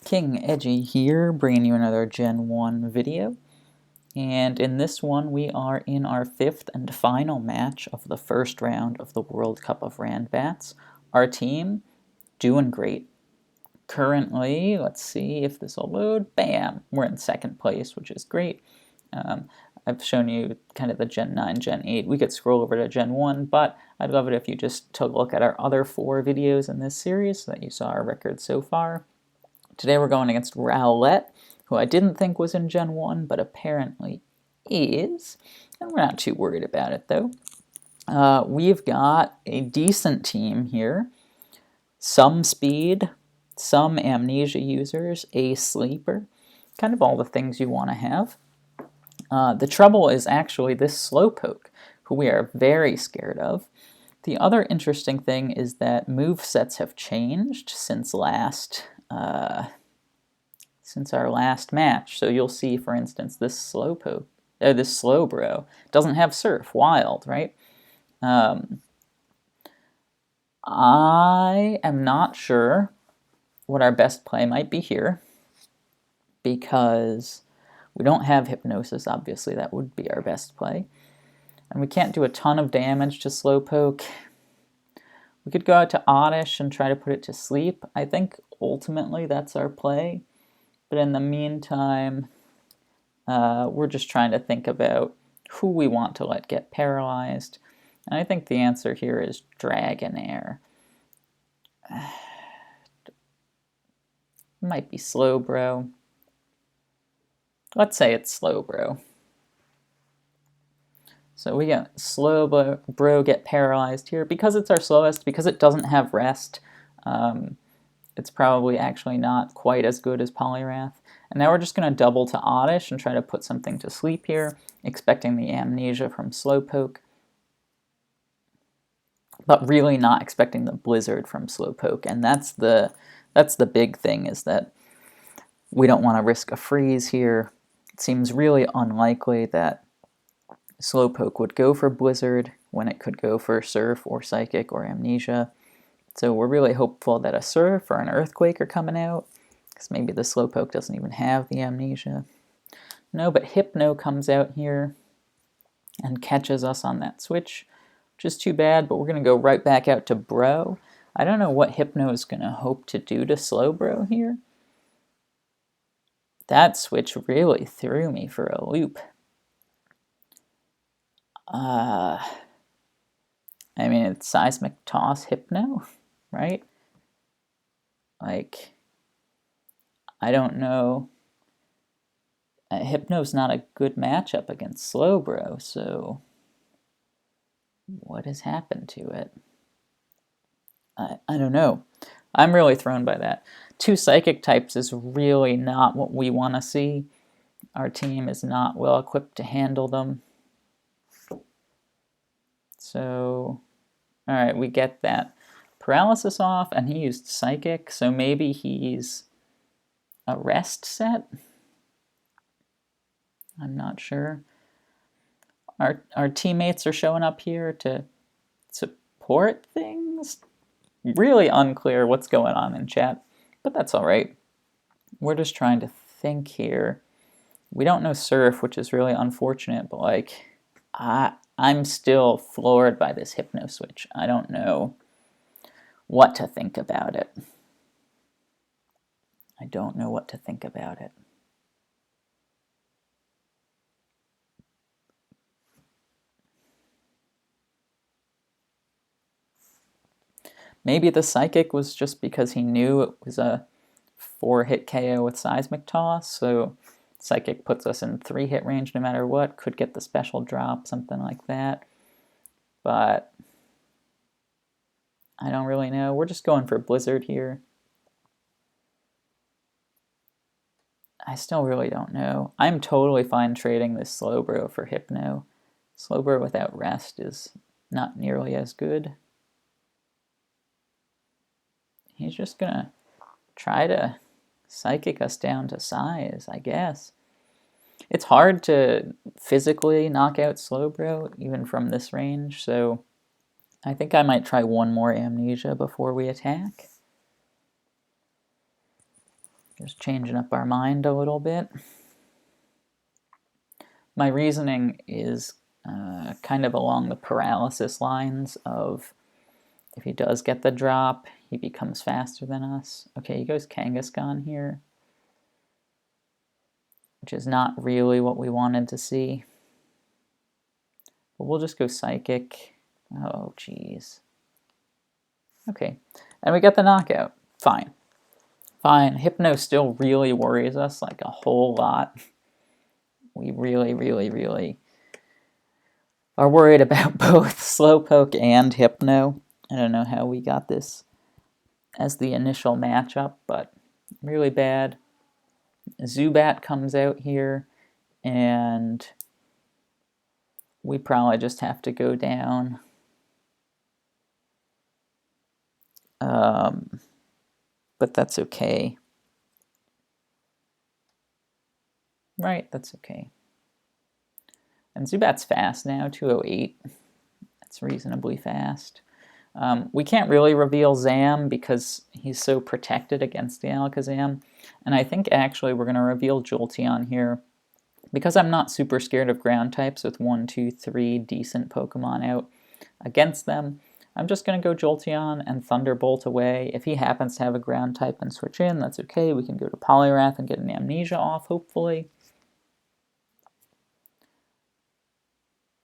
King Edgy here, bringing you another Gen 1 video. And in this one, we are in our 5th and final match of the first round of the World Cup of Randbats. Our team, doing great. Currently, let's see if this will load. Bam! We're in 2nd place, which is great. I've shown you kind of the Gen 9, Gen 8. We could scroll over to Gen 1, but I'd love it if you just took a look at our other 4 videos in this series so that you saw our record so far. Today we're going against Rowlet, who I didn't think was in Gen 1, but apparently is. And we're not too worried about it, though. We've got a decent team here. Some speed, some amnesia users, a sleeper. Kind of all the things you want to have. The trouble is actually this Slowpoke, who we are very scared of. The other interesting thing is that movesets have changed since our last match. So you'll see, for instance, this Slowpoke, this Slowbro doesn't have Surf, Wild, right? I am not sure what our best play might be here, because we don't have Hypnosis, obviously. That would be our best play. And we can't do a ton of damage to Slowpoke. We could go out to Oddish and try to put it to sleep. I think ultimately that's our play. But in the meantime, we're just trying to think about who we want to let get paralyzed. And I think the answer here is Dragonair. Might be Slowbro. Let's say it's Slowbro. So we got Slowbro get paralyzed here. Because it's our slowest, because it doesn't have rest, it's probably actually not quite as good as Poliwrath. And now we're just going to double to Oddish and try to put something to sleep here, expecting the Amnesia from Slowpoke. But really not expecting the Blizzard from Slowpoke. And that's the big thing, is that we don't want to risk a freeze here. It seems really unlikely that Slowpoke would go for Blizzard when it could go for Surf or Psychic or Amnesia. So we're really hopeful that a Surf or an Earthquake are coming out, because maybe the Slowpoke doesn't even have the Amnesia. No, but Hypno comes out here and catches us on that switch, which is too bad, but we're going to go right back out to Bro. I don't know what Hypno is going to hope to do to Slowbro here. That switch really threw me for a loop. I mean, it's Seismic Toss Hypno, right? Like, I don't know. Hypno's not a good matchup against Slowbro, so what has happened to it? I don't know. I'm really thrown by that. 2 Psychic types is really not what we want to see. Our team is not well equipped to handle them. So, alright, we get that paralysis off, and he used Psychic, so maybe he's a rest set? I'm not sure. Our teammates are showing up here to support things? Really unclear what's going on in chat, but that's alright. We're just trying to think here. We don't know Surf, which is really unfortunate, but like, I'm still floored by this Hypno switch. I don't know what to think about it. I don't know what to think about it. Maybe the Psychic was just because he knew it was a 4-hit KO with Seismic Toss, so Psychic puts us in 3-hit range no matter what, could get the special drop, something like that. But I don't really know. We're just going for Blizzard here. I still really don't know. I'm totally fine trading this Slowbro for Hypno. Slowbro without rest is not nearly as good. He's just gonna try to Psychic us down to size, I guess. It's hard to physically knock out Slowbro, even from this range, so I think I might try one more Amnesia before we attack. Just changing up our mind a little bit. My reasoning is kind of along the paralysis lines of if he does get the drop, he becomes faster than us. Okay, he goes Kangaskhan here, which is not really what we wanted to see. But we'll just go Psychic. Oh, jeez. Okay, and we get the knockout. Fine. Fine. Hypno still really worries us, like a whole lot. We really are worried about both Slowpoke and Hypno. I don't know how we got this as the initial matchup, but really bad. Zubat comes out here, and we probably just have to go down. But that's okay. Right, that's okay. And Zubat's fast now, 208. That's reasonably fast. We can't really reveal Zam because he's so protected against the Alakazam. And I think actually we're going to reveal Jolteon here. Because I'm not super scared of ground types with 1, 2, 3 decent Pokemon out against them, I'm just going to go Jolteon and Thunderbolt away. If he happens to have a ground type and switch in, that's okay. We can go to Poliwrath and get an Amnesia off, hopefully.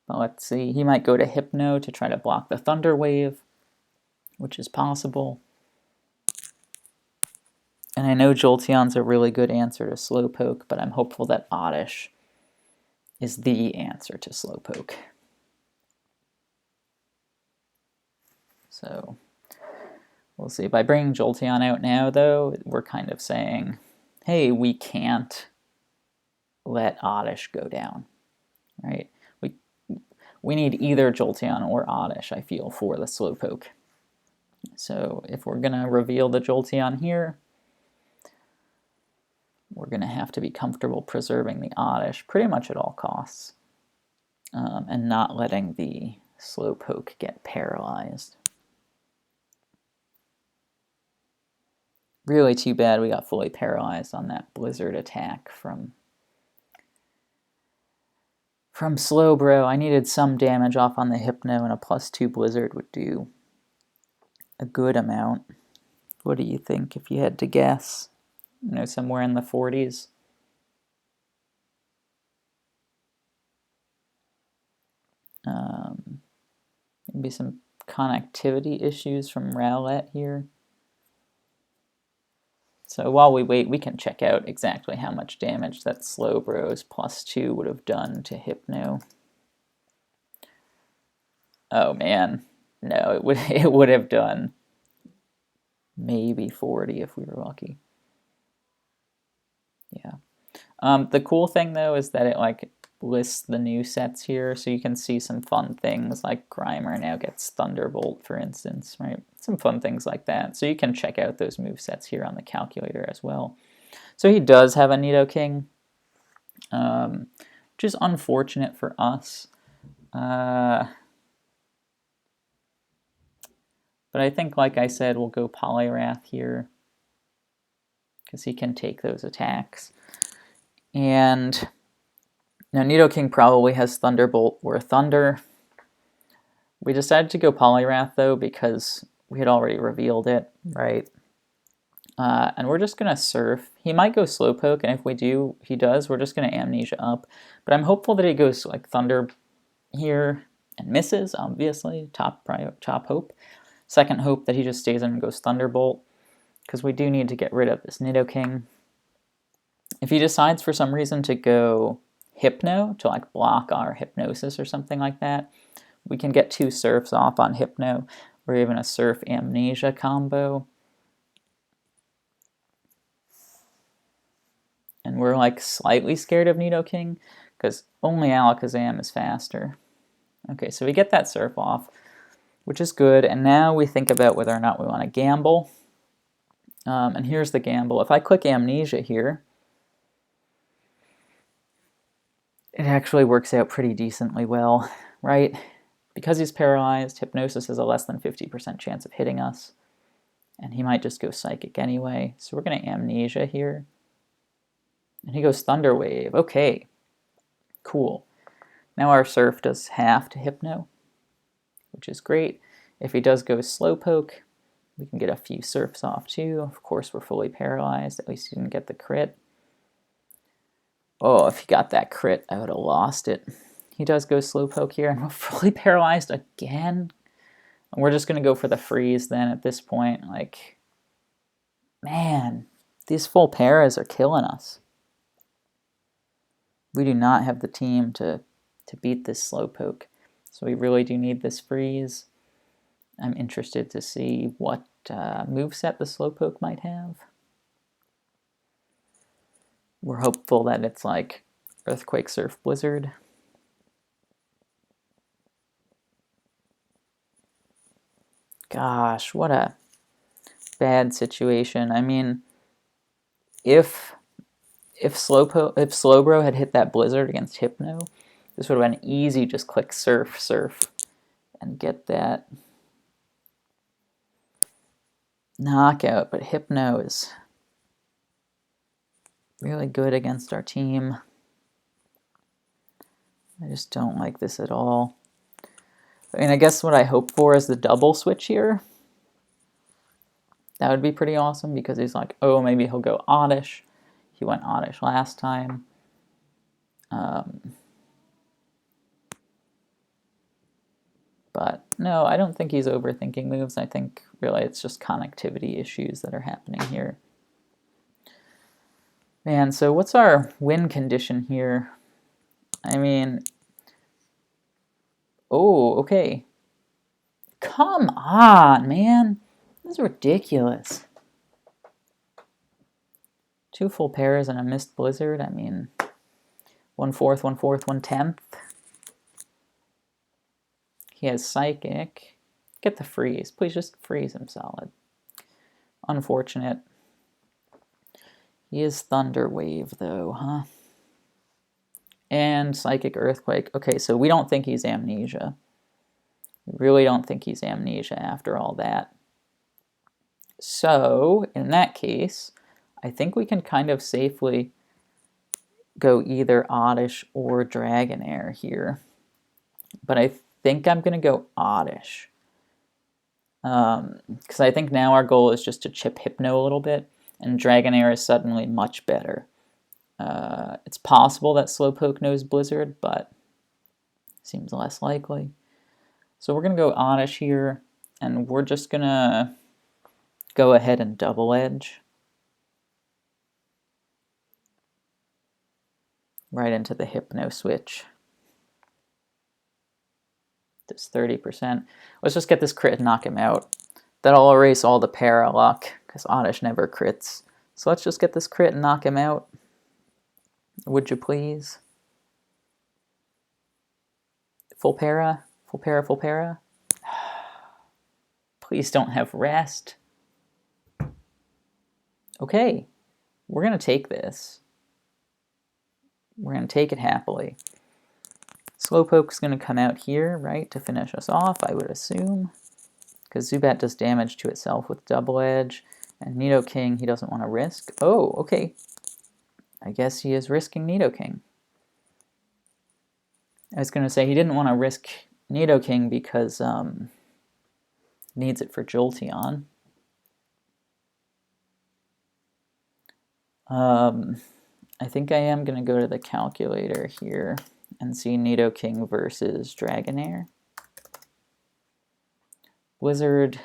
But let's see. He might go to Hypno to try to block the Thunder Wave, which is possible. And I know Jolteon's a really good answer to Slowpoke, but I'm hopeful that Oddish is the answer to Slowpoke. So we'll see. By bringing Jolteon out now, though, we're kind of saying, hey, we can't let Oddish go down, right? We need either Jolteon or Oddish, I feel, for the Slowpoke. So if we're going to reveal the Jolteon here, we're going to have to be comfortable preserving the Oddish pretty much at all costs, and not letting the Slowpoke get paralyzed. Really too bad we got fully paralyzed on that Blizzard attack from Slowbro. I needed some damage off on the Hypno, and a +2 Blizzard would do a good amount. What do you think if you had to guess? You know, somewhere in the 40s? Maybe some connectivity issues from Rowlet here. So while we wait, we can check out exactly how much damage that Slowbro's +2 would have done to Hypno. Oh man, no, it would have done maybe 40 if we were lucky. Yeah. The cool thing though is that it like lists the new sets here, so you can see some fun things like Grimer now gets Thunderbolt, for instance, right? Some fun things like that. So you can check out those movesets here on the calculator as well. So he does have a Nidoking, which is unfortunate for us. But I think, like I said, we'll go Poliwrath here because he can take those attacks. And now Nidoking probably has Thunderbolt or Thunder. We decided to go Poliwrath, though, because we had already revealed it, right? And we're just going to Surf. He might go Slowpoke, and if he does, we're just going to Amnesia up. But I'm hopeful that he goes like Thunder here and misses, obviously. Top hope. Second hope that he just stays in and goes Thunderbolt, because we do need to get rid of this Nidoking. If he decides for some reason to go Hypno, to like block our Hypnosis or something like that, we can get 2 Surfs off on Hypno, or even a Surf Amnesia combo. And we're like slightly scared of Nidoking, because only Alakazam is faster. Okay, so we get that Surf off, which is good, and now we think about whether or not we want to gamble. And here's the gamble. If I click Amnesia here, it actually works out pretty decently well, right? Because he's paralyzed, Hypnosis has a less than 50% chance of hitting us. And he might just go Psychic anyway. So we're going to Amnesia here. And he goes Thunder Wave. Okay, cool. Now our Surf does half to Hypno, which is great. If he does go Slowpoke, we can get a few Surfs off too. Of course, we're fully paralyzed. At least he didn't get the crit. Oh, if he got that crit, I would have lost it. He does go Slowpoke here, and we're fully paralyzed again. And we're just going to go for the freeze then at this point. Like, man, these full paras are killing us. We do not have the team to beat this Slowpoke. So we really do need this freeze. I'm interested to see what moveset the Slowpoke might have. We're hopeful that it's like Earthquake, Surf, Blizzard. Gosh, what a bad situation. I mean, if Slowbro had hit that Blizzard against Hypno, this would have been easy. Just click Surf, Surf, and get that knockout. But Hypno is really good against our team. I just don't like this at all. I mean, I guess what I hope for is the double switch here. That would be pretty awesome because he's like, oh, maybe he'll go Oddish. He went Oddish last time. But no, I don't think he's overthinking moves. I think really it's just connectivity issues that are happening here. Man, so what's our win condition here? I mean, oh, okay. Come on, man. This is ridiculous. 2 full pairs and a missed Blizzard. I mean, 1/4, 1/4, 1/10. He has Psychic. Get the freeze. Please just freeze him solid. Unfortunate. He is Thunder Wave, though, huh? And Psychic Earthquake. Okay, so we don't think he's Amnesia. We really don't think he's Amnesia after all that. So, in that case, I think we can kind of safely go either Oddish or Dragonair here. But I think I'm going to go Oddish. Because I think now our goal is just to chip Hypno a little bit, and Dragonair is suddenly much better. It's possible that Slowpoke knows Blizzard, but seems less likely. So we're going to go Oddish here, and we're just going to go ahead and Double Edge. Right into the Hypno switch. Does 30%. Let's just get this crit and knock him out. That'll erase all the para luck, because Oddish never crits. So let's just get this crit and knock him out. Would you please? Full para? Full para, full para? Please don't have rest. Okay, we're going to take this. We're going to take it happily. Slowpoke's going to come out here, right, to finish us off, I would assume. Because Zubat does damage to itself with Double Edge. And Nidoking, he doesn't want to risk. Oh, okay. I guess he is risking Nidoking. I was going to say he didn't want to risk Nidoking because needs it for Jolteon. I think I am going to go to the calculator here and see Nidoking versus Dragonair. Blizzard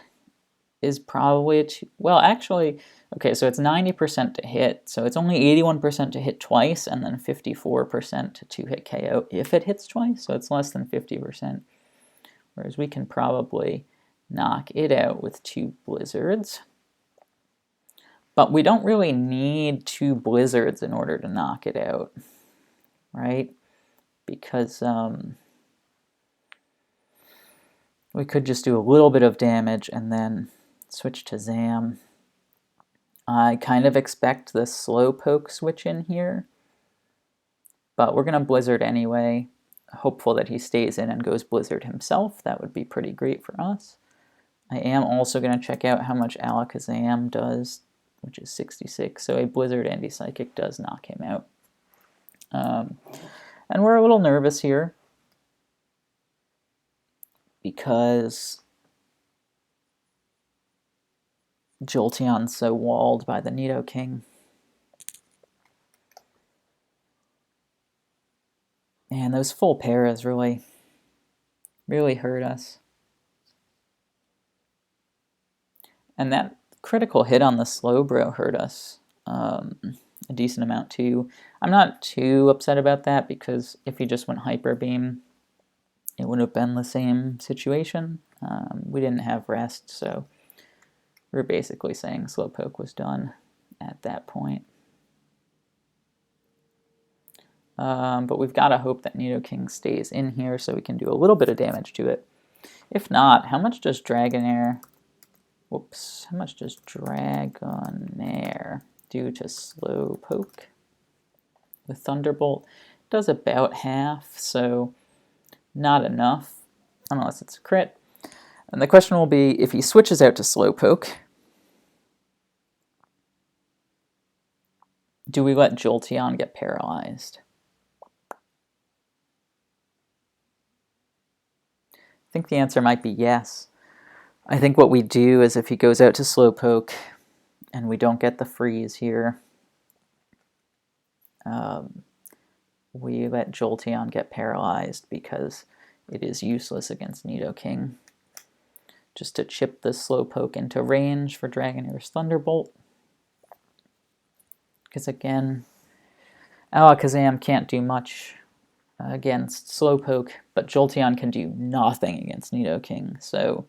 is probably well, actually, okay, so it's 90% to hit, so it's only 81% to hit twice, and then 54% to 2-hit KO if it hits twice, so it's less than 50%. Whereas we can probably knock it out with 2 Blizzards. But we don't really need 2 Blizzards in order to knock it out, right? Because we could just do a little bit of damage and then switch to Zam. I kind of expect the Slowpoke switch in here, but we're going to Blizzard anyway, hopeful that he stays in and goes Blizzard himself. That would be pretty great for us. I am also going to check out how much Alakazam does, which is 66. So a Blizzard Anti-Psychic does knock him out. And we're a little nervous here because Jolteon's so walled by the Nidoking. Man, those full paras really hurt us. And that critical hit on the Slowbro hurt us a decent amount too. I'm not too upset about that because if he just went Hyper Beam, it would have been the same situation. We didn't have rest, so we're basically saying Slowpoke was done at that point. But we've got to hope that Nidoking stays in here so we can do a little bit of damage to it. If not, how much does Dragonair... Whoops, how much does Dragonair do to Slowpoke? With Thunderbolt, it does about half, so not enough, unless it's a crit. And the question will be, if he switches out to Slowpoke, do we let Jolteon get paralyzed? I think the answer might be yes. I think what we do is if he goes out to Slowpoke and we don't get the freeze here, we let Jolteon get paralyzed because it is useless against Nidoking. Just to chip the Slowpoke into range for Dragonair's Thunderbolt. Because again, Alakazam can't do much against Slowpoke, but Jolteon can do nothing against Nidoking, so...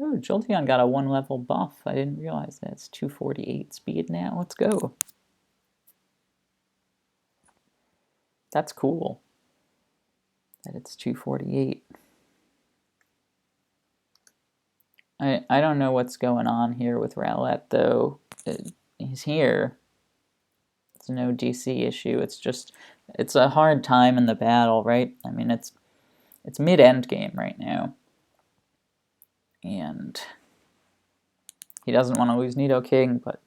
Oh, Jolteon got a 1-level buff. I didn't realize that. It's 248 speed now. Let's go. That's cool. That it's 248. I don't know what's going on here with Rowlet, though. He's here. It's no DC issue. It's just... It's a hard time in the battle, right? I mean, it's mid-end game right now. And he doesn't want to lose Nidoking, but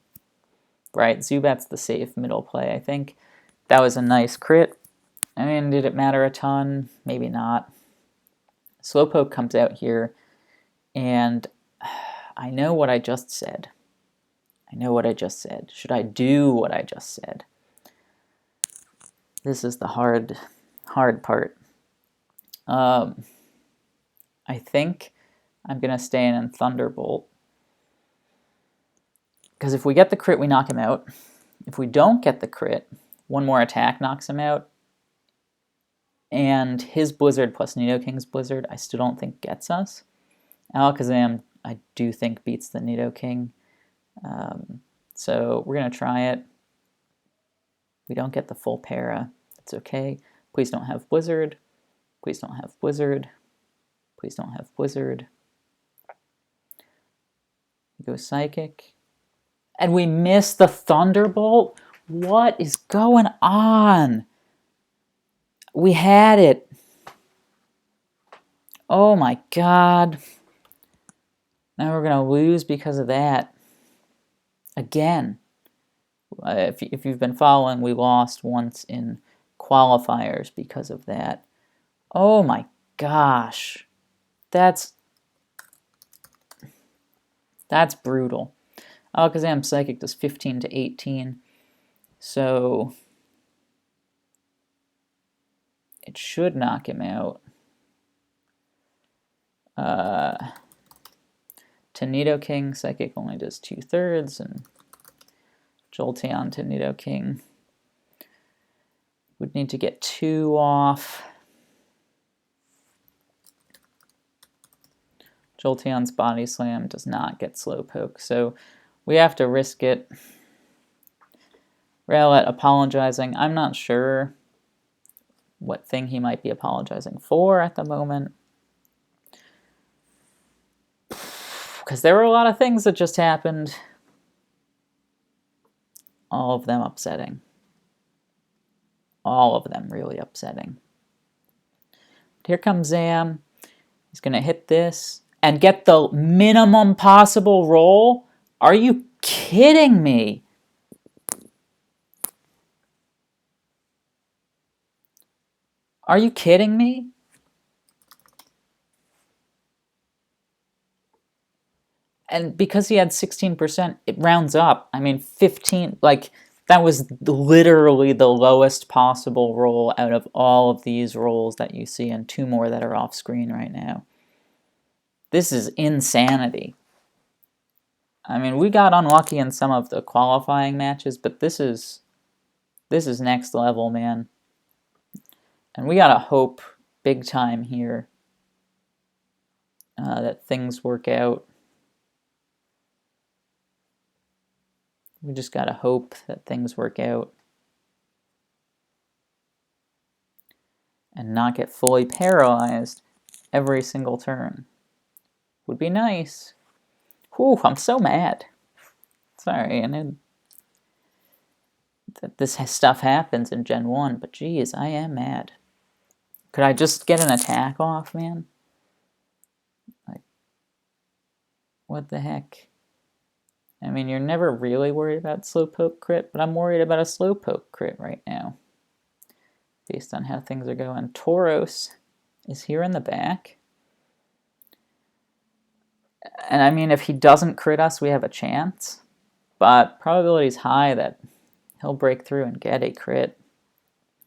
right, Zubat's the safe middle play, I think. That was a nice crit. I mean, did it matter a ton? Maybe not. Slowpoke comes out here, and I know what I just said. I know what I just said. Should I do what I just said? This is the hard part. I think I'm going to stay in Thunderbolt. Because if we get the crit, we knock him out. If we don't get the crit, one more attack knocks him out. And his Blizzard plus Nidoking's Blizzard, I still don't think gets us. Alakazam, I do think beats the Nidoking. So we're going to try it. We don't get the full para. It's okay. Please don't have Blizzard. Please don't have Blizzard. Please don't have Blizzard. We go Psychic. And we miss the Thunderbolt? What is going on? We had it. Oh my god. Now we're going to lose because of that. Again. If you've been following, we lost once in qualifiers because of that. Oh my gosh. That's brutal. Alakazam Psychic does 15 to 18. So it should knock him out. To Nidoking, Psychic only does 2/3, and Jolteon to Nidoking would need to get 2 off. Jolteon's Body Slam does not get Slowpoke, so we have to risk it. Rowlet apologizing. I'm not sure what thing he might be apologizing for at the moment. Because there were a lot of things that just happened. All of them upsetting. All of them really upsetting. Here comes Zam. He's going to hit this and get the minimum possible roll. Are you kidding me? Are you kidding me? And because he had 16%, it rounds up. I mean, 15, like, that was literally the lowest possible roll out of all of these rolls that you see, and 2 more that are off screen right now. This is insanity. I mean, we got unlucky in some of the qualifying matches, but this is next level, man. And we gotta hope big time here that things work out. We just gotta hope that things work out and not get fully paralyzed every single turn. Would be nice. Whew, I'm so mad. Sorry, I know that this stuff happens in Gen 1, but geez, I am mad. Could I just get an attack off, man? Like, what the heck? I mean, you're never really worried about Slowpoke crit, but I'm worried about a Slowpoke crit right now, based on how things are going. Tauros is here in the back. And I mean, if he doesn't crit us, we have a chance. But probability is high that he'll break through and get a crit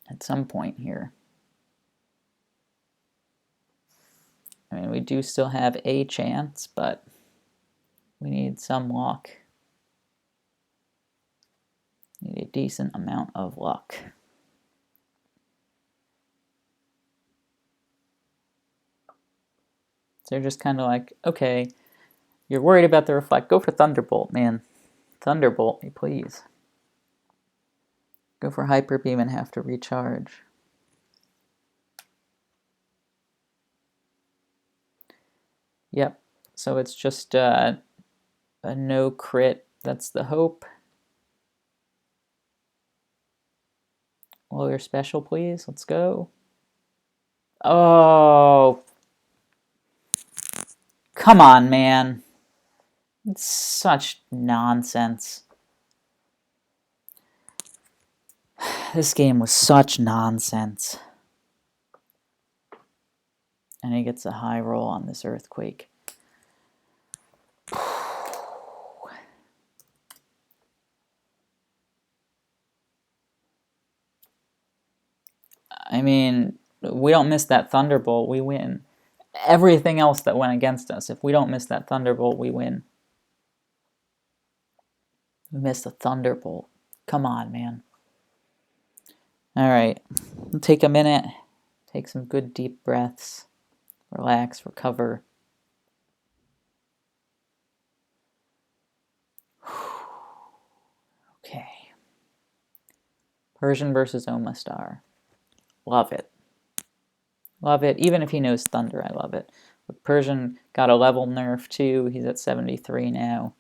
at some point here. I mean, we do still have a chance, but we need some luck. Need a decent amount of luck. So they're just kind of like, okay, you're worried about the reflect. Go for Thunderbolt, man. Thunderbolt me, please. Go for Hyper Beam and have to recharge. Yep, so it's just a no crit. That's the hope. Lower special, please. Let's go. Oh. Come on, man. It's such nonsense. This game was such nonsense. And he gets a high roll on this Earthquake. I mean, we don't miss that Thunderbolt, we win. Everything else that went against us, if we don't miss that Thunderbolt, we win. We missed the Thunderbolt. Come on, man. Alright, take a minute. Take some good deep breaths. Relax, recover. Okay. Persian versus Omastar. Love it. Love it. Even if he knows Thunder, I love it. But Persian got a level nerf too. He's at 73 now.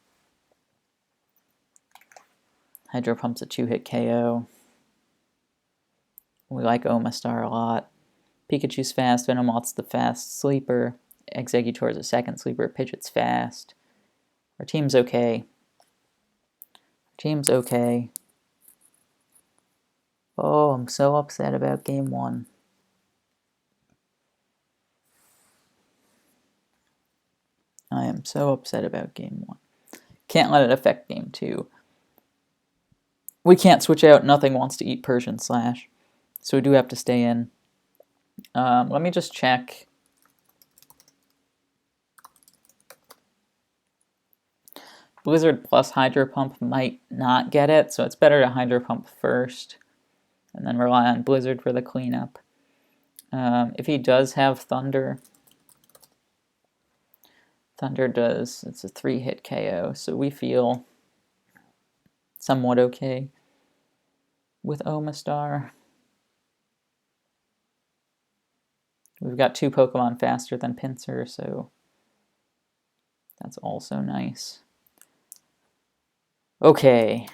Hydro Pump's a 2-hit KO. We like Omastar a lot. Pikachu's fast. Venomoth's the fast sleeper. Exeggutor's a second sleeper. Pidgeot's fast. Our team's okay. Our team's okay. Oh, I'm so upset about Game 1. I am so upset about Game 1. Can't let it affect Game 2. We can't switch out. Nothing wants to eat Persian Slash. So we do have to stay in. Let me just check. Blizzard plus Hydro Pump might not get it, so it's better to Hydro Pump first and then rely on Blizzard for the cleanup. If he does have Thunder, Thunder does, it's a 3-hit KO, so we feel somewhat okay with Omastar. We've got 2 Pokemon faster than Pinsir, so that's also nice. Okay.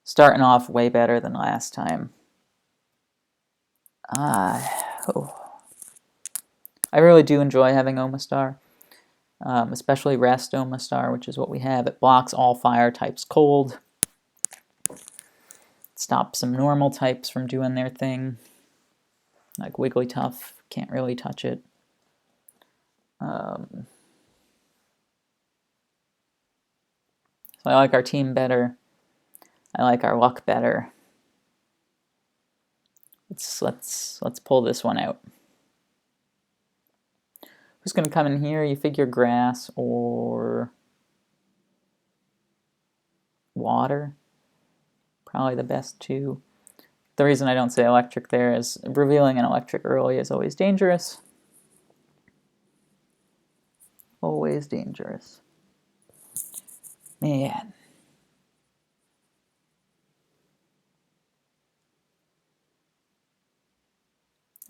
Starting off way better than last time. Oh. I really do enjoy having Omastar, especially Rest Omastar, which is what we have. It blocks all fire types cold. It stops some normal types from doing their thing. Like Wigglytuff, can't really touch it. So I like our team better. I like our luck better. Let's pull this one out. Who's going to come in here? You figure grass or water. Probably the best two. The reason I don't say electric there is revealing an electric early is always dangerous. Always dangerous. Man.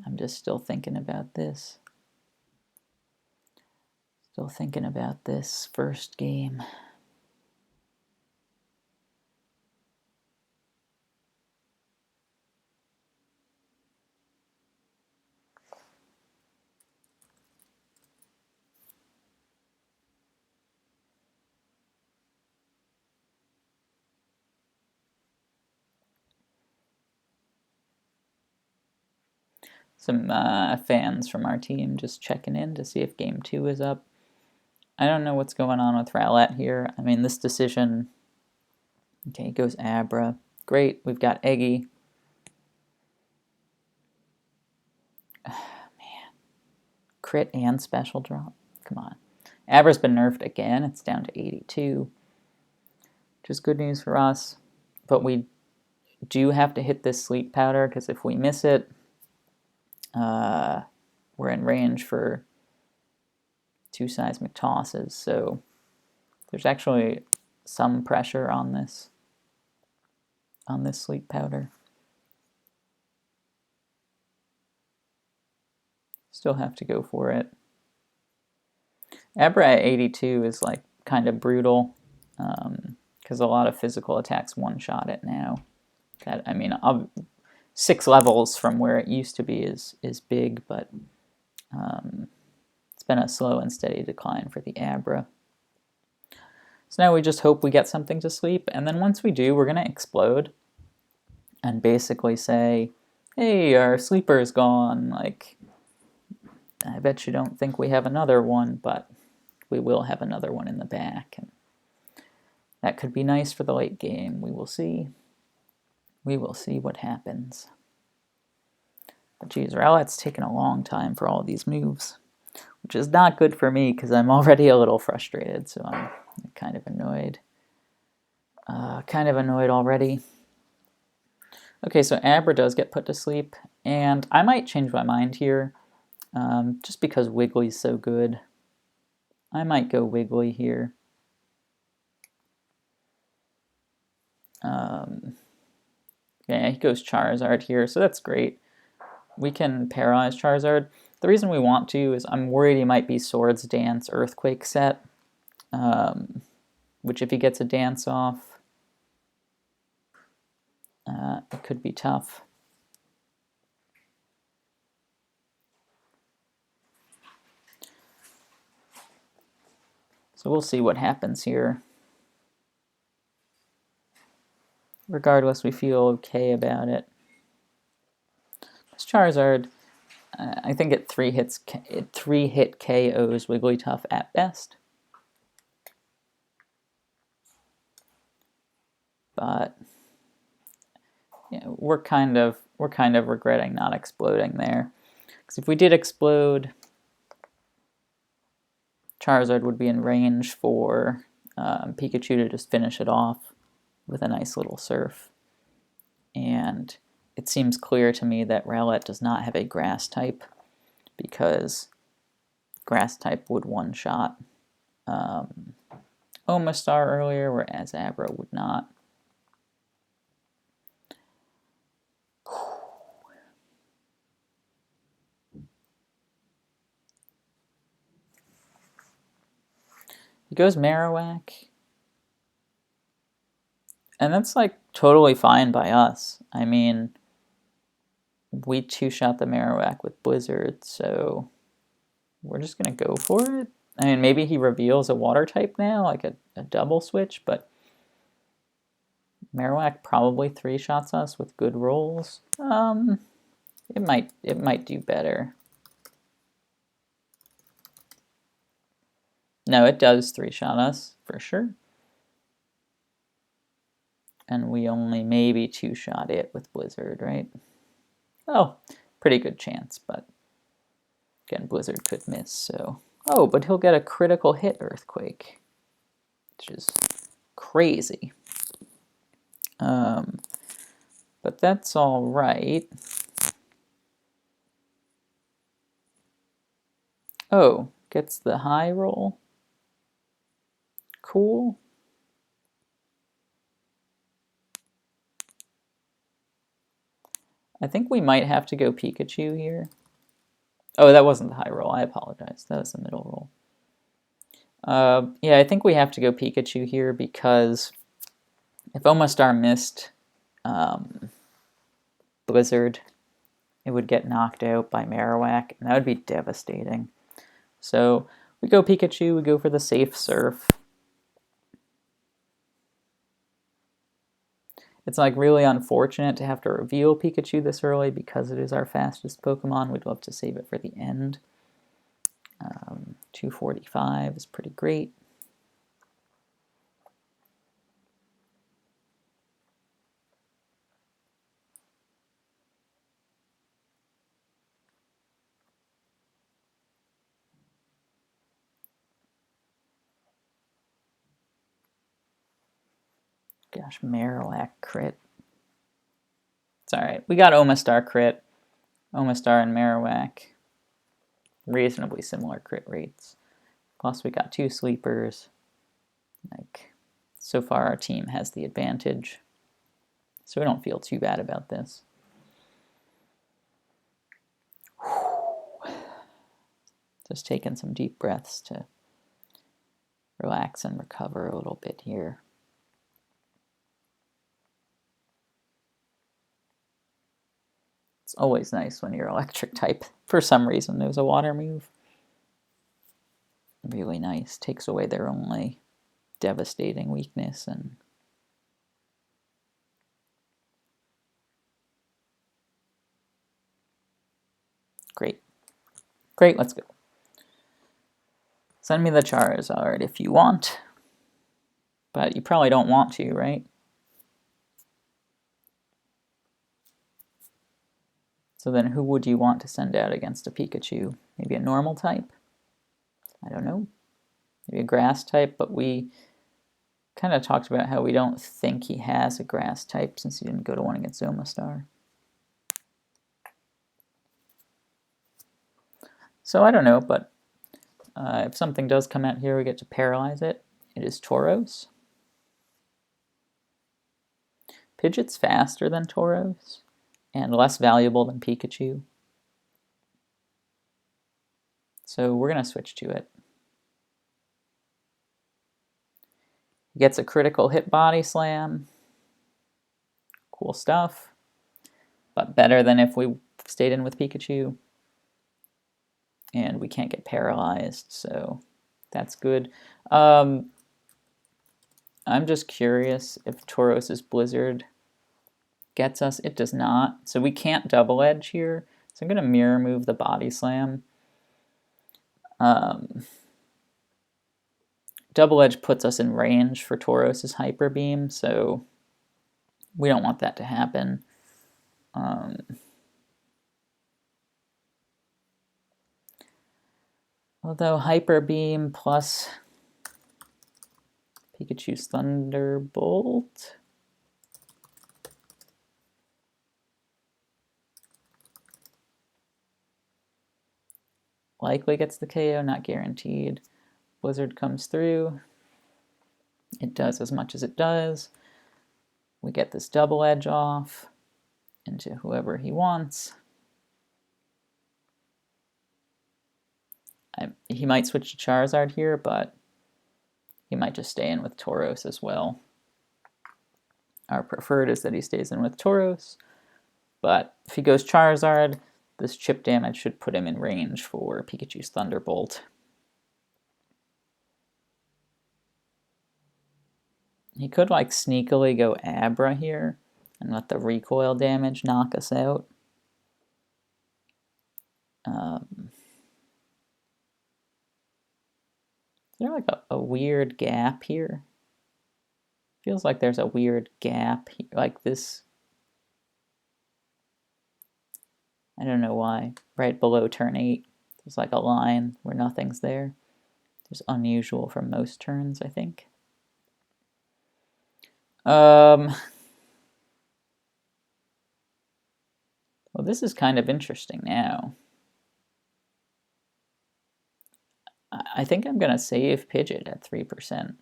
I'm just still thinking about this. Still thinking about this first game. Some fans from our team just checking in to see if game 2 is up. I don't know what's going on with Rowlet here. I mean, this decision... Okay, goes Abra. Great, we've got Eggy. Man. Crit and special drop. Come on. Abra's been nerfed again. It's down to 82. Which is good news for us. But we do have to hit this sleep powder, because if we miss it, we're in range for 2 seismic tosses. So there's actually some pressure on this sleep powder. Still have to go for it. Abra at 82 is like kind of brutal, because a lot of physical attacks one-shot it now. That, I mean, 6 levels from where it used to be is big, but it's been a slow and steady decline for the Abra. So now we just hope we get something to sleep, and then once we do, we're going to explode and basically say, hey, our sleeper is gone. Like, I bet you don't think we have another one, but we will have another one in the back. And that could be nice for the late game. We will see. We will see what happens. But geez, Rowlet's taken a long time for all of these moves, which is not good for me because I'm already a little frustrated, so I'm kind of annoyed. Kind of annoyed already. Okay, so Abra does get put to sleep, and I might change my mind here, just because Wiggly's so good. I might go Wiggly here. Yeah, he goes Charizard here, so that's great. We can paralyze Charizard. The reason we want to is I'm worried he might be Swords Dance Earthquake set, which if he gets a dance off, it could be tough. So we'll see what happens here. Regardless, we feel okay about it. This Charizard, I think it 3-hit KOs Wigglytuff at best. But yeah, we're kind of regretting not exploding there, because if we did explode, Charizard would be in range for Pikachu to just finish it off with a nice little surf. And it seems clear to me that Rowlet does not have a grass type, because grass type would one-shot Omastar earlier, whereas Abra would not. He goes Marowak, and that's like totally fine by us. I mean, We two-shot the Marowak with Blizzard, so we're just going to go for it. I mean, maybe he reveals a water type now, like a double switch, but Marowak probably three-shots us with good rolls. It might do better. No, it does three-shot us, for sure. And we only maybe two-shot it with Blizzard, right? Oh, pretty good chance, but again, Blizzard could miss, so... Oh, but he'll get a critical hit Earthquake, which is crazy. But that's all right. Oh, gets the high roll. Cool. I think we might have to go Pikachu here. Oh, that wasn't the high roll. I apologize. That was the middle roll. Yeah, I think we have to go Pikachu here because if Omastar missed Blizzard, it would get knocked out by Marowak, and that would be devastating. So we go Pikachu, we go for the safe Surf. It's like really unfortunate to have to reveal Pikachu this early because it is our fastest Pokemon. We'd love to save it for the end. 245 is pretty great. Gosh, Marowak crit. It's alright. We got Omastar crit. Omastar and Marowak. Reasonably similar crit rates. Plus we got two sleepers. Like, so far our team has the advantage. So we don't feel too bad about this. Just taking some deep breaths to relax and recover a little bit here. It's always nice when you're electric type. For some reason, there's a water move. Really nice. Takes away their only devastating weakness and great. Great, let's go. Send me the Charizard if you want. But you probably don't want to, right? So then who would you want to send out against a Pikachu? Maybe a normal type? I don't know. Maybe a grass type, but we kind of talked about how we don't think he has a grass type since he didn't go to one against Omastar. So I don't know, but if something does come out here, we get to paralyze it. It is Tauros. Pidgeot's faster than Tauros and less valuable than Pikachu. So we're going to switch to it. He gets a critical hit body slam. Cool stuff. But better than if we stayed in with Pikachu. And we can't get paralyzed, so that's good. I'm just curious if Tauros' Blizzard gets us. It does not, so we can't double edge here. So I'm going to mirror move the body slam. Double edge puts us in range for Tauros' Hyper Beam, so we don't want that to happen. Although Hyper Beam plus Pikachu's Thunderbolt. Likely gets the KO, not guaranteed. Blizzard comes through. It does as much as it does. We get this double edge off into whoever he wants. He might switch to Charizard here, but he might just stay in with Tauros as well. Our preferred is that he stays in with Tauros. But if he goes Charizard, this chip damage should put him in range for Pikachu's Thunderbolt. He could like sneakily go Abra here and let the recoil damage knock us out. Is there like a weird gap here? Feels like there's a weird gap here, like this. I don't know why. Right below turn 8, there's like a line where nothing's there. It's unusual for most turns, I think. Well, this is kind of interesting now. I think I'm going to save Pidgeot at 3%.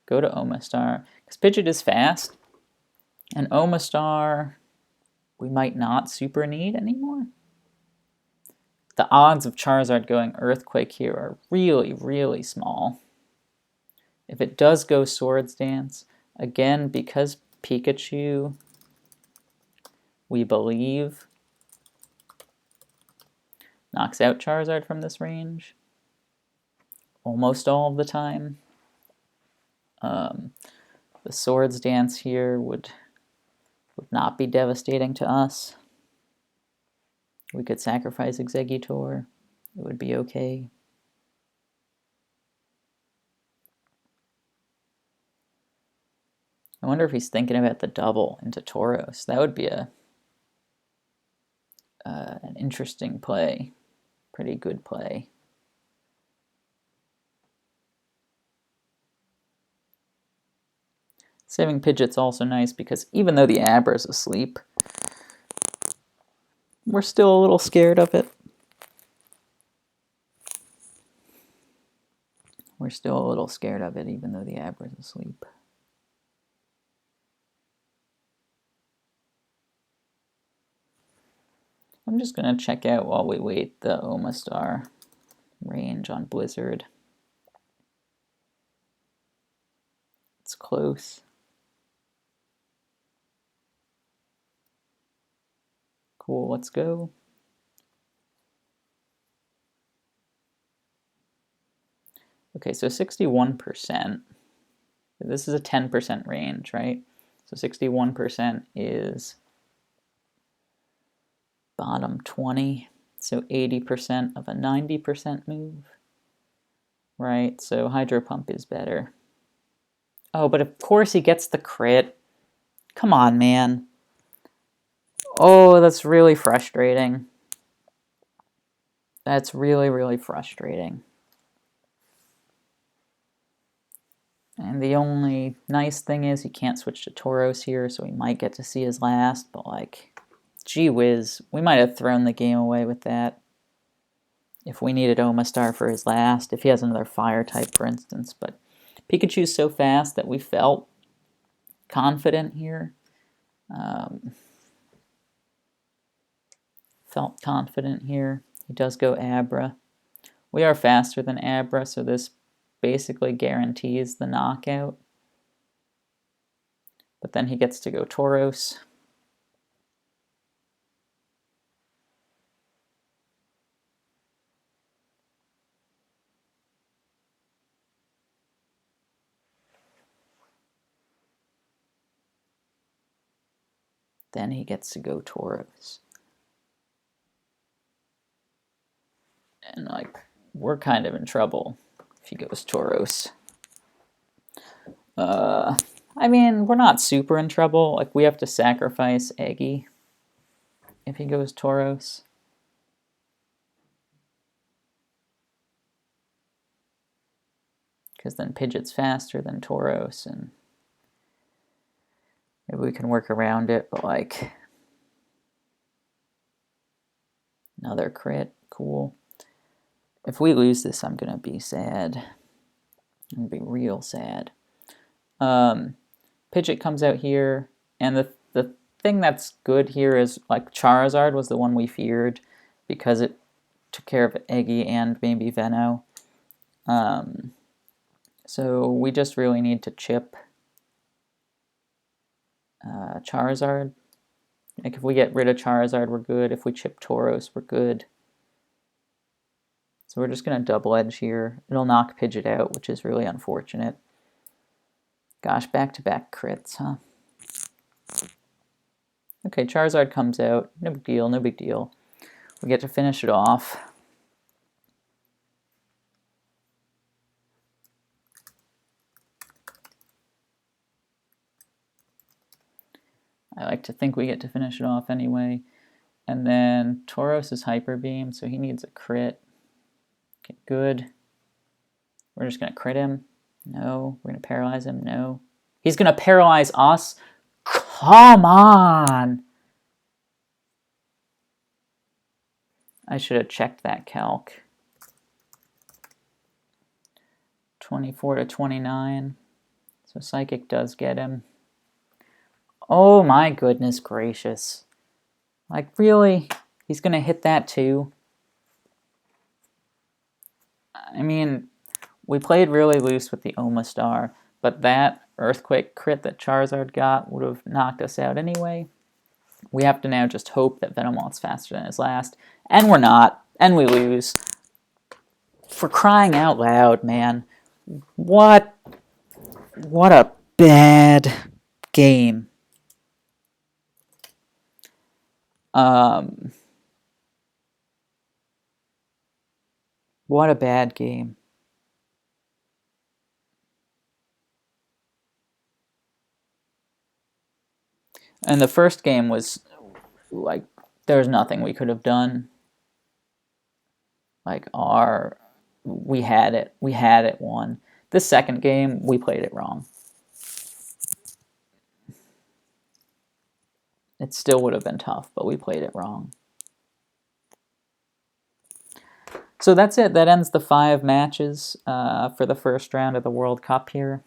Go to Omastar. Because Pidgeot is fast. And Omastar, we might not super need anymore. The odds of Charizard going Earthquake here are really, really small. If it does go Swords Dance, again, because Pikachu, we believe, knocks out Charizard from this range almost all of the time. The Swords Dance here would not be devastating to us. We could sacrifice Exeggutor. It would be okay. I wonder if he's thinking about the double into Tauros. That would be an interesting play. Pretty good play. Saving Pidgeot's also nice because even though the Abra's asleep, we're still a little scared of it. We're still a little scared of it even though the Abra's asleep. I'm just going to check out while we wait the Omastar range on Blizzard. It's close. Cool, let's go. Okay, so 61%. This is a 10% range, right? So 61% is bottom 20. So 80% of a 90% move. Right, so Hydro Pump is better. Oh, but of course he gets the crit. Come on, man. Oh, that's really frustrating. That's really, really frustrating. And the only nice thing is he can't switch to Tauros here, so he might get to see his last, but like, gee whiz, we might have thrown the game away with that. If we needed Omastar for his last, if he has another fire type, for instance. But Pikachu's so fast that we felt confident here. Felt confident here. He does go Abra. We are faster than Abra, so this basically guarantees the knockout. But then he gets to go Tauros. Then he gets to go Tauros. And like, we're kind of in trouble if he goes Tauros. I mean, we're not super in trouble. Like, we have to sacrifice Eggy if he goes Tauros. Because then Pidgeot's faster than Tauros, and maybe we can work around it, but like, another crit, cool. If we lose this, I'm gonna be sad. I'm gonna be real sad. Pidgeot comes out here, and the thing that's good here is like Charizard was the one we feared because it took care of Eggy and maybe Veno. So we just really need to chip Charizard. Like, if we get rid of Charizard, we're good. If we chip Tauros, we're good. So we're just going to double edge here. It'll knock Pidgeot out, which is really unfortunate. Gosh, back-to-back crits, huh? Okay, Charizard comes out. No big deal, no big deal. We get to finish it off. I like to think we get to finish it off anyway. And then Tauros is Hyper Beam, so he needs a crit. Okay, good. We're just going to crit him. No. We're going to paralyze him. No. He's going to paralyze us? Come on! I should have checked that calc. 24 to 29. So Psychic does get him. Oh my goodness gracious. Like, really? He's going to hit that too? I mean, we played really loose with the Omastar, but that Earthquake crit that Charizard got would have knocked us out anyway. We have to now just hope that Venomoth's faster than his last, and we're not, and we lose. For crying out loud, man. What a bad game. What a bad game. And the first game was, like, there was nothing we could have done. Like, we had it won. The second game, we played it wrong. It still would have been tough, but we played it wrong. So that's it. That ends the 5 matches for the first round of the World Cup here.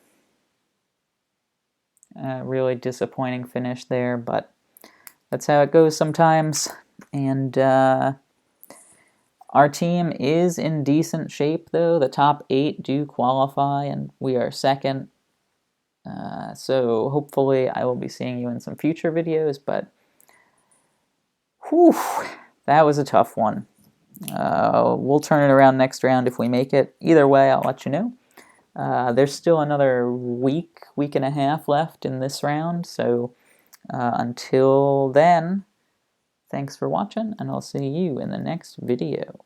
Really disappointing finish there, but that's how it goes sometimes. And our team is in decent shape, though. The top 8 do qualify, and we are second. So hopefully I will be seeing you in some future videos, but whew, that was a tough one. We'll turn it around next round if we make it. Either way, I'll let you know. There's still another week and a half left in this round, so until then, thanks for watching, and I'll see you in the next video.